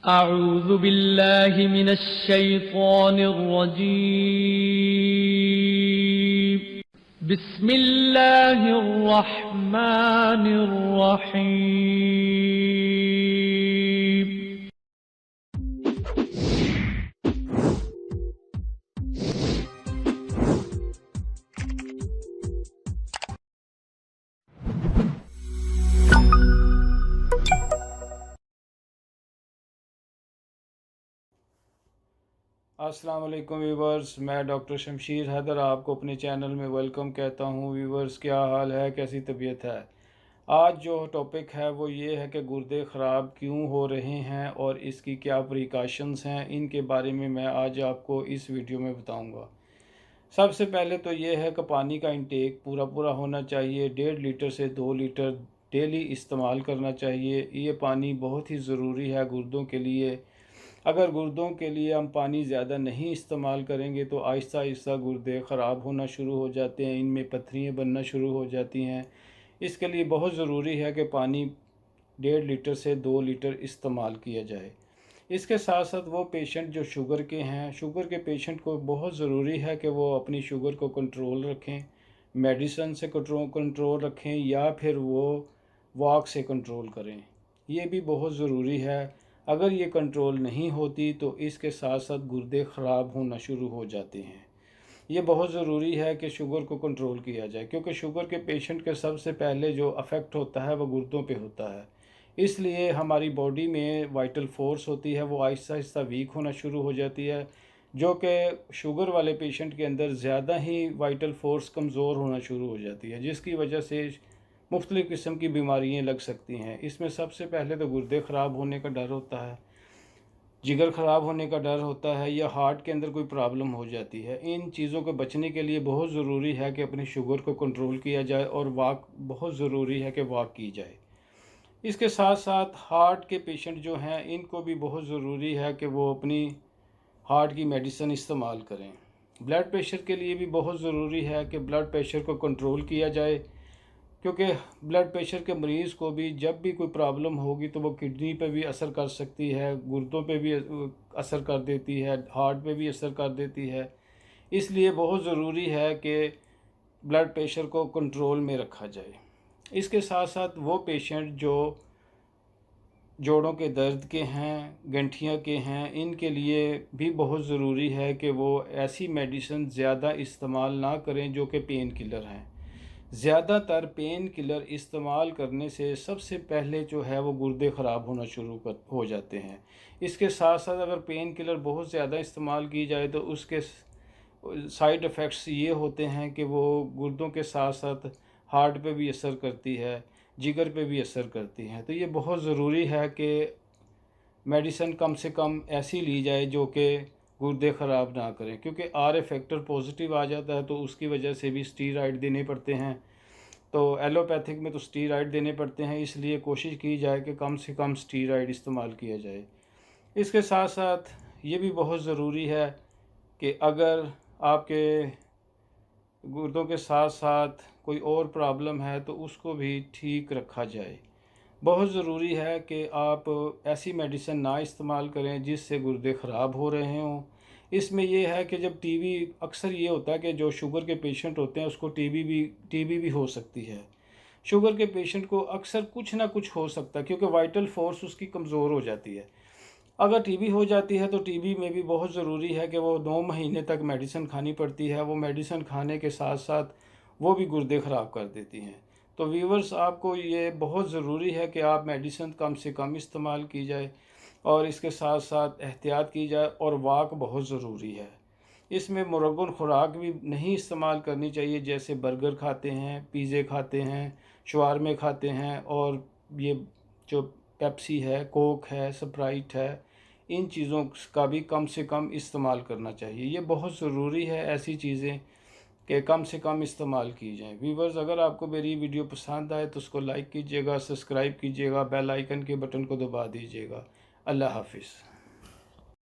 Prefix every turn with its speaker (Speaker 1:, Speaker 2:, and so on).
Speaker 1: أعوذ بالله من الشيطان الرجيم. بسم الله الرحمن الرحيم.
Speaker 2: السلام علیکم ویورز، میں ڈاکٹر شمشیر حیدر آپ کو اپنے چینل میں ویلکم کہتا ہوں۔ ویورز، کیا حال ہے، کیسی طبیعت ہے؟ آج جو ٹاپک ہے وہ یہ ہے کہ گردے خراب کیوں ہو رہے ہیں اور اس کی کیا پریکاشنز ہیں، ان کے بارے میں آج آپ کو اس ویڈیو میں بتاؤں گا۔ سب سے پہلے تو یہ ہے کہ پانی کا انٹیک پورا ہونا چاہیے۔ 1.5 لیٹر سے 2 لیٹر ڈیلی استعمال کرنا چاہیے۔ یہ پانی بہت ہی ضروری ہے گردوں کے لیے۔ اگر گردوں کے لیے ہم پانی زیادہ نہیں استعمال کریں گے تو آہستہ آہستہ گردے خراب ہونا شروع ہو جاتے ہیں، ان میں پتھریاں بننا شروع ہو جاتی ہیں۔ اس کے لیے بہت ضروری ہے کہ پانی 1.5 لیٹر سے 2 لیٹر استعمال کیا جائے۔ اس کے ساتھ ساتھ وہ پیشنٹ جو شوگر کے ہیں، شوگر کے پیشنٹ کو بہت ضروری ہے کہ وہ اپنی شوگر کو کنٹرول رکھیں، میڈیسن سے کنٹرول رکھیں یا پھر وہ واک سے کنٹرول کریں۔ یہ بھی بہت ضروری ہے۔ اگر یہ کنٹرول نہیں ہوتی تو اس کے ساتھ ساتھ گردے خراب ہونا شروع ہو جاتے ہیں۔ یہ بہت ضروری ہے کہ شوگر کو کنٹرول کیا جائے، کیونکہ شوگر کے پیشنٹ کے سب سے پہلے جو افیکٹ ہوتا ہے وہ گردوں پہ ہوتا ہے۔ اس لیے ہماری باڈی میں وائٹل فورس ہوتی ہے، وہ آہستہ آہستہ ویک ہونا شروع ہو جاتی ہے، جو کہ شوگر والے پیشنٹ کے اندر زیادہ ہی وائٹل فورس کمزور ہونا شروع ہو جاتی ہے، جس کی وجہ سے مختلف قسم کی بیماریاں لگ سکتی ہیں۔ اس میں سب سے پہلے تو گردے خراب ہونے کا ڈر ہوتا ہے، جگر خراب ہونے کا ڈر ہوتا ہے، یا ہارٹ کے اندر کوئی پرابلم ہو جاتی ہے۔ ان چیزوں کو بچنے کے لیے بہت ضروری ہے کہ اپنی شوگر کو کنٹرول کیا جائے، اور واک بہت ضروری ہے کہ واک کی جائے۔ اس کے ساتھ ساتھ ہارٹ کے پیشنٹ جو ہیں ان کو بھی بہت ضروری ہے کہ وہ اپنی ہارٹ کی میڈیسن استعمال کریں۔ بلڈ پریشر کے لیے بھی بہت ضروری ہے کہ بلڈ پریشر کو کنٹرول کیا جائے، کیونکہ بلڈ پریشر کے مریض کو بھی جب بھی کوئی پرابلم ہوگی تو وہ کڈنی پہ بھی اثر کر سکتی ہے، گردوں پہ بھی اثر کر دیتی ہے، ہارٹ پہ بھی اثر کر دیتی ہے۔ اس لیے بہت ضروری ہے کہ بلڈ پریشر کو کنٹرول میں رکھا جائے۔ اس کے ساتھ ساتھ وہ پیشنٹ جو جوڑوں کے درد کے ہیں، گنٹھیاں کے ہیں، ان کے لیے بھی بہت ضروری ہے کہ وہ ایسی میڈیسن زیادہ استعمال نہ کریں جو کہ پین کلر ہیں۔ زیادہ تر پین کلر استعمال کرنے سے سب سے پہلے جو ہے وہ گردے خراب ہونا شروع ہو جاتے ہیں۔ اس کے ساتھ ساتھ اگر پین کلر بہت زیادہ استعمال کی جائے تو اس کے سائیڈ ایفیکٹس یہ ہوتے ہیں کہ وہ گردوں کے ساتھ ساتھ ہارٹ پہ بھی اثر کرتی ہے، جگر پہ بھی اثر کرتی ہیں۔ تو یہ بہت ضروری ہے کہ میڈیسن کم سے کم ایسی لی جائے جو کہ گردے خراب نہ کریں، کیونکہ آر اے فیکٹر پازیٹیو آ جاتا ہے تو اس کی وجہ سے بھی اسٹیرائڈ دینے پڑتے ہیں۔ تو ایلوپیتھک میں تو اسٹیرائڈ دینے پڑتے ہیں، اس لیے کوشش کی جائے کہ کم سے کم اسٹیرائڈ استعمال کیا جائے۔ اس کے ساتھ ساتھ یہ بھی بہت ضروری ہے کہ اگر آپ کے گردوں کے ساتھ ساتھ کوئی اور پرابلم ہے تو اس کو بھی ٹھیک رکھا جائے۔ بہت ضروری ہے کہ آپ ایسی میڈیسن نہ استعمال کریں جس سے گردے خراب ہو رہے ہوں۔ اس میں یہ ہے کہ جب ٹی بی، اکثر یہ ہوتا ہے کہ جو شوگر کے پیشنٹ ہوتے ہیں اس کو ٹی بی بھی ہو سکتی ہے۔ شوگر کے پیشنٹ کو اکثر کچھ نہ کچھ ہو سکتا ہے، کیونکہ وائٹل فورس اس کی کمزور ہو جاتی ہے۔ اگر ٹی بی ہو جاتی ہے تو ٹی بی میں بھی بہت ضروری ہے کہ وہ 2 مہینے تک میڈیسن کھانی پڑتی ہے۔ وہ میڈیسن کھانے کے ساتھ ساتھ وہ بھی گردے خراب کر دیتی ہیں۔ تو ویورز، آپ کو یہ بہت ضروری ہے کہ آپ میڈیسن کم سے کم استعمال کی جائے، اور اس کے ساتھ ساتھ احتیاط کی جائے، اور واک بہت ضروری ہے۔ اس میں مرغن خوراک بھی نہیں استعمال کرنی چاہیے، جیسے برگر کھاتے ہیں، پیزے کھاتے ہیں، شوارمے کھاتے ہیں، اور یہ جو پیپسی ہے، کوک ہے، سپرائٹ ہے، ان چیزوں کا بھی کم سے کم استعمال کرنا چاہیے۔ یہ بہت ضروری ہے ایسی چیزیں کہ کم سے کم استعمال کی جائیں۔ ویورز، اگر آپ کو میری ویڈیو پسند آئے تو اس کو لائک کیجیے گا، سبسکرائب کیجیے گا، بیل آئیکن کے بٹن کو دبا دیجیے گا۔ اللہ حافظ۔